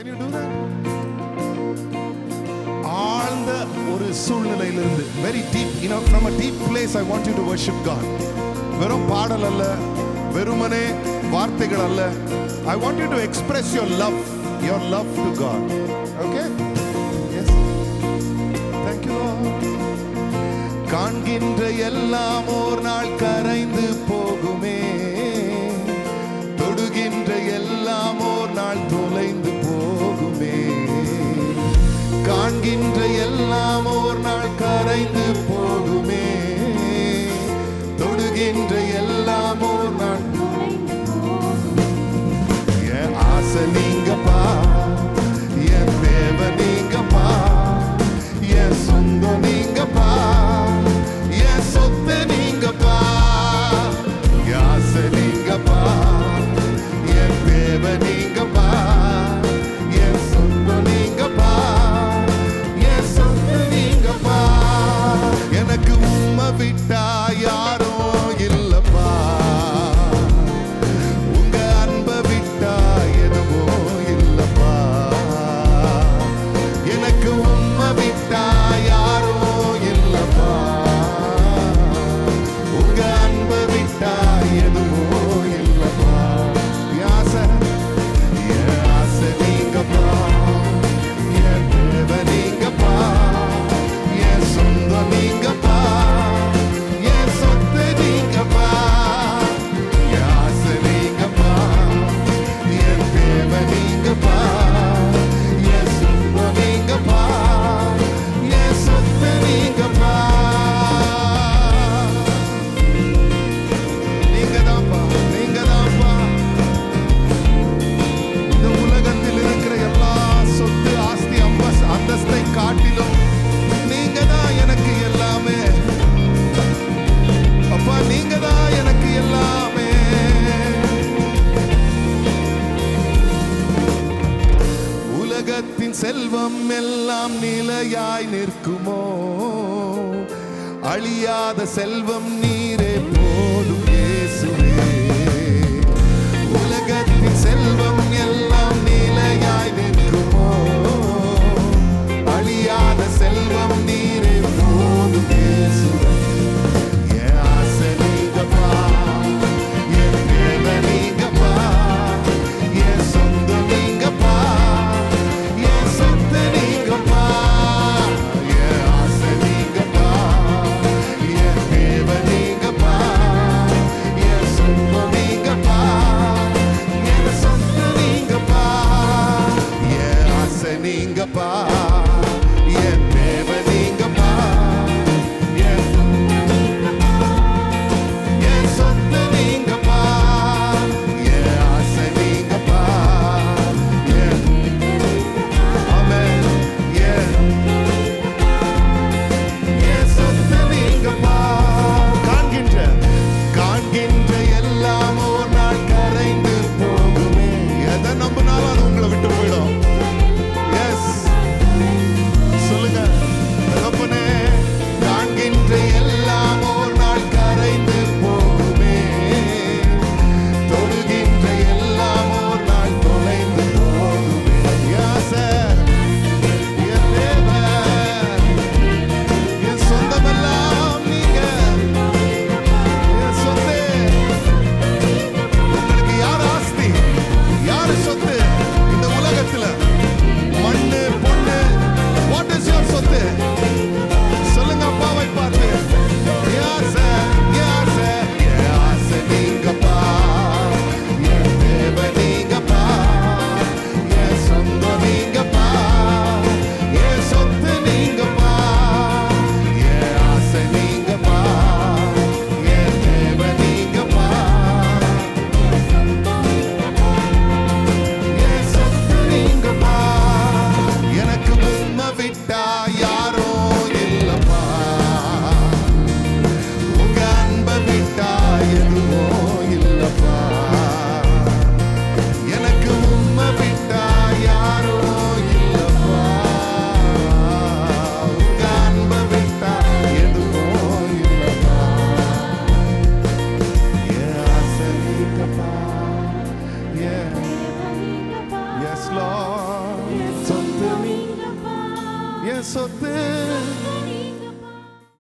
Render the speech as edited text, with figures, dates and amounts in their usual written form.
Can you do that? ஆழ்ந்த ஒரு சூழ்நிலையிலிருந்து, very deep, from a deep place I want you to worship God. வெறும் பாடல் அல்ல, வெறுமனே வார்த்தைகள் அல்ல. I want you to express your love to God. Okay? Yes. Thank you Lord. காண்கின்ற எல்லாம் ஒரு நாள் கரைந்து போகுமே, தொடுகின்ற எல்லாம் ஒரு நாள் தொலைந்து போகுமே. காண்கின்ற எல்லாம் ஒரு நாள் கரைந்து போகுமே, தொடுகின்ற எல்லாம் ஒரு நாள் தொலைந்து போகுமே. என் ஆசை நீங்கப்பா, என் தேவை நீங்கப்பா, என் சொந்தம் நீங்கப்பா, என் சொத்து நீங்கப்பா. என் ஆசை நீங்கப்பா, என் தேவை நீங்கப்பா, என் சொந்தம் நீங்கப்பா, என் சொத்து நீங்கப்பா. எனக்கு உம்மை விட்டா யாரும் இல்லப்பா, உங்க அன்பை விட்டா எதுவும் இல்லப்பா. எனக்கு உம்மை விட்டா யாரும் இல்லப்பா, உங்க அன்பை விட்டா எதுவும் இல்லப்பா. ஆசை நீங்கப்பா, என் தேவை நீங்கப்பா, என் சொந்தம் நீங்கப்பா, என் சொத்து நீங்கப்பா. ஆசை நீங்கப்பா, என் தேவை நீங்கப்பா, என் சொந்தம் நீங்கப்பா, என் சொத்து நீங்கப்பா. நீங்கதான்ப்பா, நீங்கதான்ப்பா. இந்த உலகத்தில் இருக்கிற எல்லா சொத்து ஆஸ்தி அந்தஸ்தை காட்டிலும் நீங்க தான் எனக்கு எல்லாமே அப்பா, நீங்க தான் எனக்கு எல்லாமே. உலகத்தின் செல்வம் எல்லாம் நிலையாய் நிற்குமோ, அழியாத செல்வம் நீரே போதும் இயேசுவே. உலகத்தின் செல்வம் எல்லாம் நிலையாய் நிற்குமோ, அழியாத செல்வம் நீரே போதும் இயேசுவே. என் ஆசை நீங்கப்பா, என் தேவை நீங்கப்பா, என் சொந்தம் நீங்கப்பா, என் சொத்து நீங்கப்பா. என் ஆசை நீங்கப்பா, என் தேவை நீங்கப்பா, என் சொந்தம் நீங்கப்பா, என் சொத்து நீங்கப்பா. என் ஆசை நீங்கப்பா, என் தேவை நீங்கப்பா, என் சொத்து நீங்கப்பா. என் ஆசை நீங்கப்பா, ஆமென். என் சொத்து நீங்கப்பா. காண்கின்ற எல்லாம் ஒரு நாள் கரைந்து போகுமே. எதை நம்பினாலும் அது உங்களை விட்டு போயிடும். எஸ், என் சொத்து